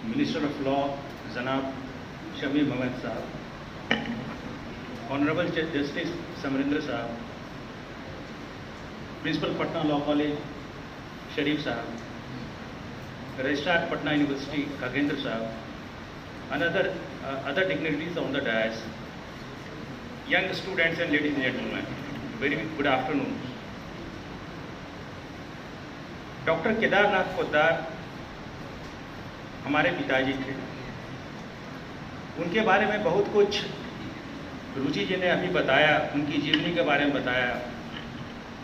Minister of law जनाब शमी मोहम्मद साहब, honourable justice समरिंदर साहब, प्रिंसिपल पटना लॉ कॉलेज शरीफ साहब, रजिस्ट्रार पटना यूनिवर्सिटी खगेंद्र साहब, and other dignitaries on the dais, young students and ladies and gentlemen, very good afternoon. Doctor Kedarnath Poddar हमारे पिताजी थे। उनके बारे में बहुत कुछ रुचि जी ने अभी बताया, उनकी जीवनी के बारे में बताया,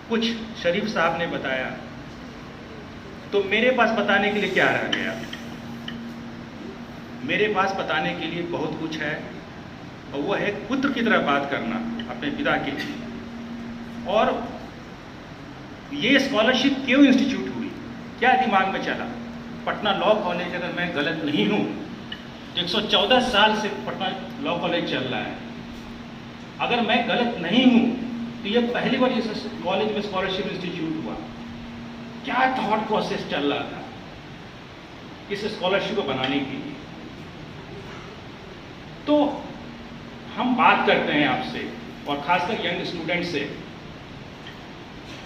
कुछ शरीफ साहब ने बताया। तो मेरे पास बताने के लिए क्या रह गया? मेरे पास बताने के लिए बहुत कुछ है, और वह है पुत्र की तरह बात करना अपने पिता के लिए। और ये स्कॉलरशिप क्यों इंस्टीट्यूट हुई, क्या दिमाग में चला? पटना लॉ कॉलेज, अगर मैं गलत नहीं हूँ, 114 साल से पटना लॉ कॉलेज चल रहा है। अगर मैं गलत नहीं हूँ तो ये पहली बार इस कॉलेज में स्कॉलरशिप इंस्टीट्यूट हुआ। क्या थॉट प्रोसेस चल रहा था इस स्कॉलरशिप को बनाने के लिए? तो हम बात करते हैं आपसे, और खासकर यंग स्टूडेंट से,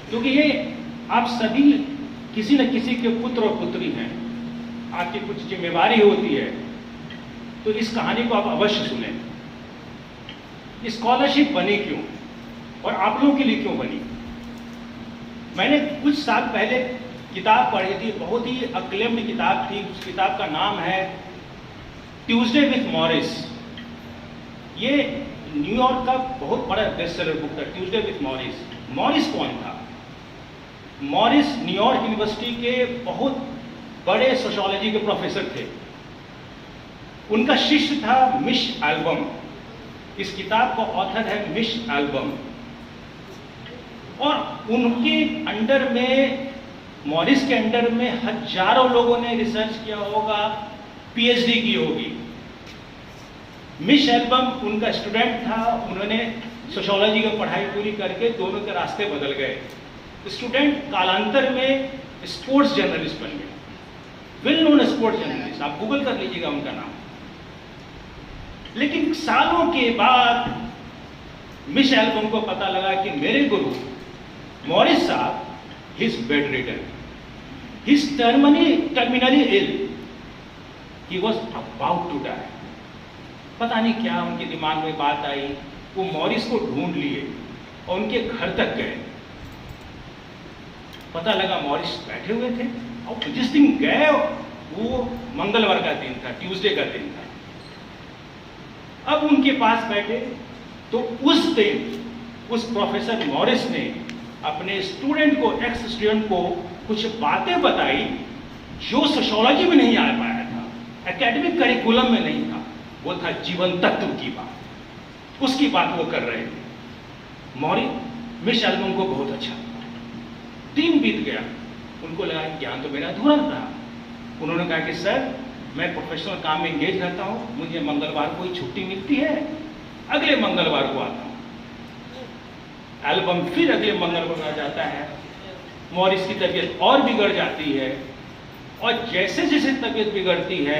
क्योंकि ये आप सभी किसी न किसी के पुत्र और पुत्री हैं, आपकी कुछ जिम्मेवारी होती है। तो इस कहानी को आप अवश्य सुने। स्कॉलरशिप बनी क्यों, और आप लोगों के लिए क्यों बनी? मैंने कुछ साल पहले किताब पढ़ी थी, बहुत ही अक्लेम्ड किताब थी। उस किताब का नाम है ट्यूसडे विथ मॉरिस। ये न्यूयॉर्क का बहुत बड़ा बेस्ट सेलर बुक था, ट्यूसडे विथ मॉरिस। मॉरिस कौन था? मॉरिस न्यूयॉर्क यूनिवर्सिटी के बहुत बड़े सोशियोलॉजी के प्रोफेसर थे। उनका शिष्य था मिश एल्बम। इस किताब का ऑथर है मिश एल्बम। और उनके अंडर में, मॉरिस के अंडर में हजारों लोगों ने रिसर्च किया होगा, पीएचडी की होगी। मिश एल्बम उनका स्टूडेंट था। उन्होंने सोशियोलॉजी की पढ़ाई पूरी करके दोनों के रास्ते बदल गए। स्टूडेंट कालांतर में स्पोर्ट्स जर्नलिस्ट बन गए, वेल नोन स्पोर्ट्स जर्नलिस्ट। आप गूगल कर लीजिएगा उनका नाम। लेकिन सालों के बाद मिश एल्बम को पता लगा कि मेरे गुरु मॉरिस साहब, he is bedridden, he is terminally ill, he was about to die. पता नहीं क्या उनके दिमाग में बात आई, वो मॉरिस को ढूंढ लिए और उनके घर तक गए। पता लगा मॉरिस बैठे हुए थे, और जिस दिन गए वो मंगलवार का दिन था, ट्यूसडे का दिन था। अब उनके पास बैठे तो उस दिन उस प्रोफेसर मॉरिस ने अपने स्टूडेंट को, एक्स स्टूडेंट को, कुछ बातें बताई जो सोशियोलॉजी में नहीं आ पाया था, एकेडमिक करिकुलम में नहीं था। वो था जीवन तत्व की बात। उसकी बात वो कर रहे थे। मिश एल्बम को बहुत अच्छा लगा। दिन बीत गया, उनको लगा कि ज्ञान तो मेरा अधूरा रहा। उन्होंने कहा कि सर, मैं प्रोफेशनल काम में एंगेज रहता हूँ, मुझे मंगलवार को ही छुट्टी मिलती है, अगले मंगलवार को आता हूँ। एल्बम फिर अगले मंगलवार आ जाता है। मॉरिस की तबीयत और बिगड़ जाती है, और जैसे जैसे तबीयत बिगड़ती है,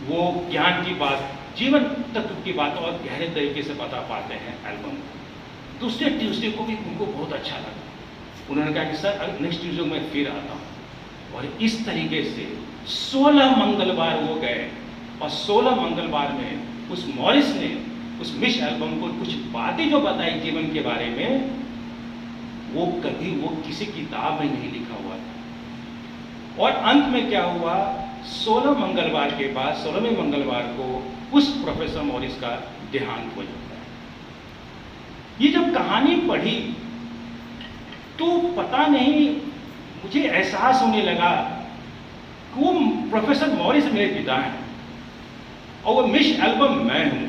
वो ज्ञान की बात, जीवन तत्व की बात और गहरे तरीके से बता पाते हैं एल्बम को। दूसरे ट्यूसडे को भी उनको बहुत अच्छा लगा। उन्होंने कहा कि सर, नेक्स्ट ट्यूसडे को मैं फिर आता हूँ। और इस तरीके से 16 मंगलवार वो गए, और 16 मंगलवार में उस मॉरिस ने उस मिश एल्बम को कुछ बातें जो बताई जीवन के बारे में, वो कभी वो किसी किताब में नहीं लिखा हुआ था। और अंत में क्या हुआ, 16 मंगलवार के बाद 16वें मंगलवार को उस प्रोफेसर मॉरिस का देहांत हो जाता है। ये जब कहानी पढ़ी तो पता नहीं, मुझे एहसास होने लगा कि वो प्रोफेसर मॉरिस मेरे पिता हैं, और वो मिश एल्बम मैं हूं।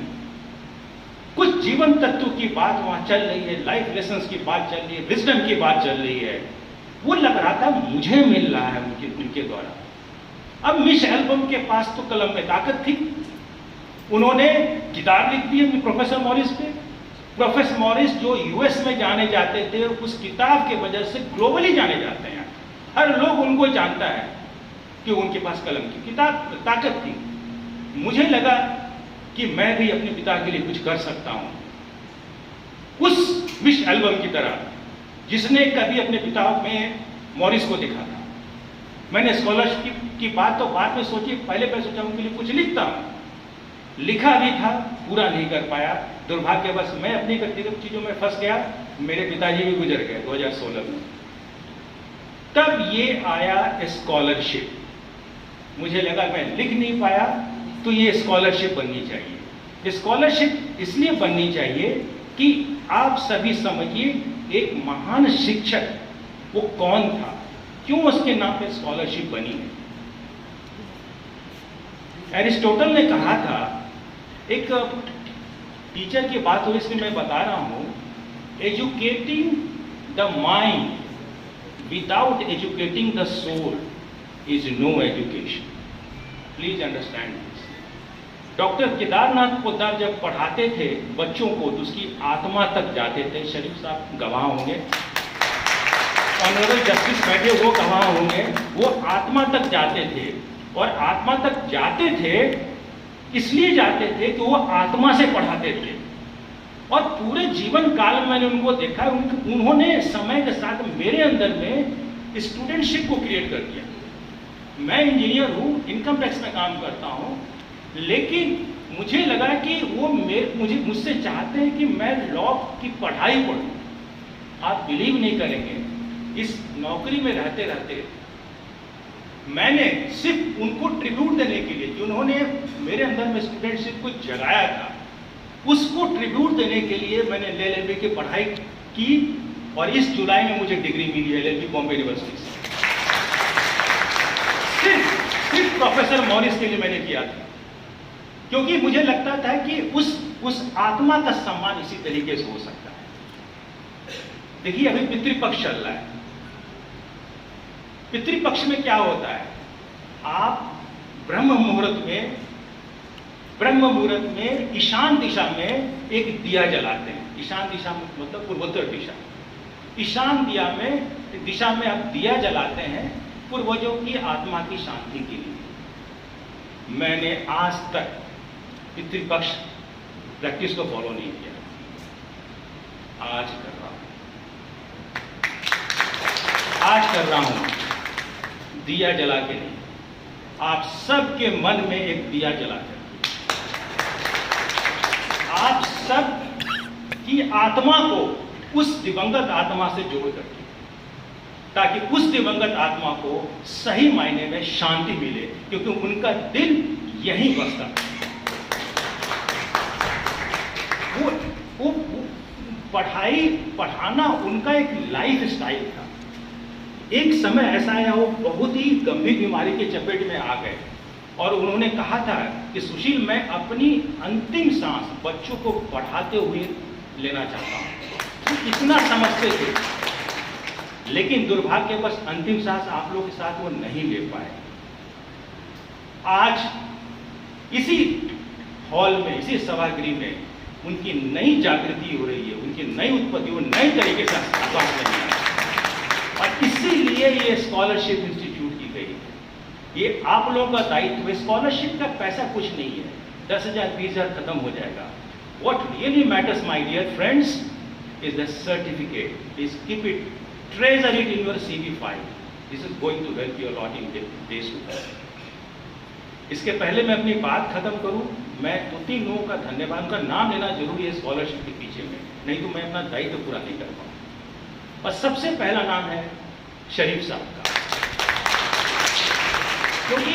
कुछ जीवन तत्व की बात वहां चल रही है, लाइफ लेसन्स की बात चल रही है, विजडम की बात चल रही है। वो लग रहा था मुझे मिल रहा है उनके द्वारा। अब मिश एल्बम के पास तो कलम में ताकत थी। उन्होंने किताब लिख दी है प्रोफेसर मॉरिस पे। प्रोफेसर मॉरिस जो यूएस में जाने जाते थे, उस किताब के वजह से ग्लोबली जाने जाते हैं। हर लोग उनको जानता है कि उनके पास कलम की किताब ताकत थी। मुझे लगा कि मैं भी अपने पिता के लिए कुछ कर सकता हूं, उस विश एल्बम की तरह जिसने कभी अपने पिता में मॉरिस को देखा था। मैंने स्कॉलरशिप की बात तो बाद में सोची, पहले मैं सोचा उनके लिए कुछ लिखता हूं। लिखा भी था, पूरा नहीं कर पाया। दुर्भाग्यवश मैं अपनी व्यक्तिगत चीजों में फंस गया। मेरे पिताजी भी गुजर गए 2016 में। तब ये आया स्कॉलरशिप। मुझे लगा मैं लिख नहीं पाया तो ये स्कॉलरशिप बननी चाहिए। स्कॉलरशिप इसलिए बननी चाहिए कि आप सभी समझिए एक महान शिक्षक वो कौन था, क्यों उसके नाम पे स्कॉलरशिप बनी है। एरिस्टोटल ने कहा था, एक टीचर की बात हुई इसलिए मैं बता रहा हूं, educating the mind without educating the soul is no education. Please understand this. Doctor Kedarnath Poddar जब पढ़ाते थे बच्चों को तो उसकी आत्मा तक जाते थे। शरीफ साहब गवाह होंगे, ऑनरेबल जस्टिस बैठे वो गवाह होंगे। वो आत्मा तक जाते थे, और आत्मा तक जाते थे इसलिए जाते थे कि वो आत्मा से पढ़ाते थे। और पूरे जीवन काल में मैंने उनको देखा, उन्होंने समय के साथ मेरे अंदर में स्टूडेंटशिप को क्रिएट कर दिया। मैं इंजीनियर हूँ, इनकम टैक्स में काम करता हूँ, लेकिन मुझे लगा कि वो मुझसे चाहते हैं कि मैं लॉ की पढ़ाई पढ़ूं। आप बिलीव नहीं करेंगे, इस नौकरी में रहते रहते मैंने सिर्फ उनको ट्रिब्यूट देने के लिए, कि उन्होंने मेरे अंदर में स्टूडेंटशिप को जगाया था, उसको ट्रिब्यूट देने के लिए मैंने LLB की पढ़ाई की, और इस जुलाई में मुझे डिग्री मिली है LLB बॉम्बे यूनिवर्सिटी से। सिर्फ प्रोफेसर मॉरिस के लिए मैंने किया था, क्योंकि मुझे लगता था कि उस आत्मा का सम्मान इसी तरीके से हो सकता है। देखिए अभी पितृपक्ष चल रहा है। पितृपक्ष में क्या होता है, आप ब्रह्म मुहूर्त में ईशान दिशा में एक दिया जलाते हैं। ईशान दिशा मतलब पूर्वोत्तर दिशा। ईशान दिशा में आप दिया जलाते हैं पूर्वजों की आत्मा की शांति के लिए। मैंने आज तक पितृपक्ष प्रैक्टिस को फॉलो नहीं किया, आज कर रहा हूं दिया जला के नहीं, आप सबके मन में एक दिया जला कर, आप सब की आत्मा को उस दिवंगत आत्मा से जोड़ करके, ताकि उस दिवंगत आत्मा को सही मायने में शांति मिले, क्योंकि उनका दिल यहीं बसता है। वो पढ़ाना उनका एक लाइफ स्टाइल था। एक समय ऐसा आया वो बहुत ही गंभीर बीमारी के चपेट में आ गए, और उन्होंने कहा था कि सुशील मैं अपनी अंतिम सांस बच्चों को पढ़ाते हुए लेना चाहता हूँ। तो इतना समझते थे, लेकिन दुर्भाग्यवश अंतिम सांस आप लोगों के साथ वो नहीं ले पाए। आज इसी हॉल में, इसी सभागृह में उनकी नई जागृति हो रही है, उनकी नई उत्पत्ति, वो नए तरीके से बात कर रही है, और इसीलिए ये स्कॉलरशिप इंस्टीट्यूट की गई है। ये आप लोगों का दायित्व है। स्कॉलरशिप का पैसा कुछ नहीं है, 10,000 20,000 खत्म हो जाएगा। What really matters, my dear friends, is the certificate. Please keep it, treasure it in your CV file. This is going to help you a lot in the days to come. इसके पहले मैं अपनी बात खत्म करूं, मैं 2-3 लोगों का धन्यवाद, उनका नाम लेना जरूरी है स्कॉलरशिप के पीछे में, नहीं तो मैं अपना दायित्व पूरा नहीं कर पाऊंगा। और सबसे पहला नाम है शरीफ साहब का, क्योंकि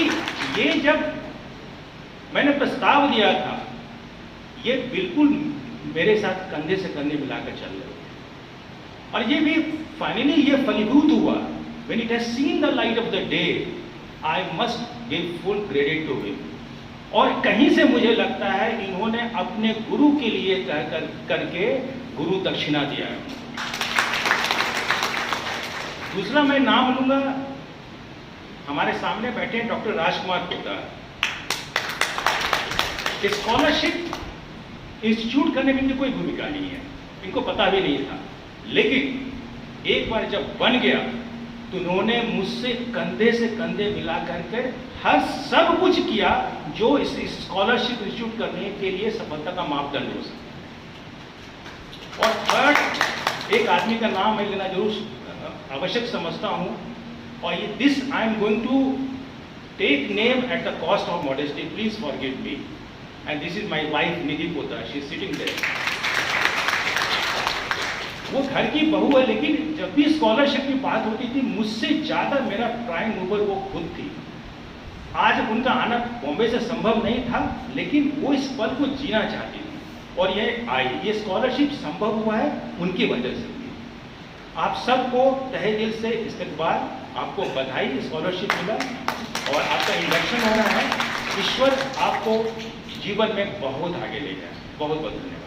ये जब मैंने प्रस्ताव दिया था, ये बिल्कुल मेरे साथ कंधे से कंधे मिलाकर चल रहे थे, और ये भी फाइनली ये फलीभूत हुआ। When it has seen the light of the day, I must give full credit to him. और कहीं से मुझे लगता है इन्होंने अपने गुरु के लिए करके गुरु दक्षिणा दिया है। दूसरा मैं नाम लूंगा, हमारे सामने बैठे हैं डॉक्टर राजकुमार पोद्दार। स्कॉलरशिप इंस्टीट्यूट करने में इनकी कोई भूमिका नहीं है, इनको पता भी नहीं था, लेकिन एक बार जब बन गया तो उन्होंने मुझसे कंधे से कंधे मिला करके हर सब कुछ किया जो इस स्कॉलरशिप इंस्टीट्यूट करने के लिए सफलता का मापदंड हो सकता। और थर्ड, एक आदमी का नाम मैं लेना जरूर आवश्यक समझता हूँ, और ये this I am going to take name at the cost of modesty, please forgive me, and this is my wife Nidhi Pota, she is sitting there. वो घर की बहू है, लेकिन जब भी स्कॉलरशिप की बात होती थी मुझसे ज़्यादा मेरा प्राइम मूवर वो खुद थी। आज उनका आना बॉम्बे से संभव नहीं था, लेकिन वो इस पल को जीना चाहती थी और ये आई। ये स्कॉलरशिप संभव हुआ है उनकी वजह से। आप सबको तहे दिल से इस्तकबाल, आपको बधाई, स्कॉलरशिप मिला और आपका इंडक्शन हो रहा है। ईश्वर आपको जीवन में बहुत आगे ले जाए। बहुत बहुत धन्यवाद।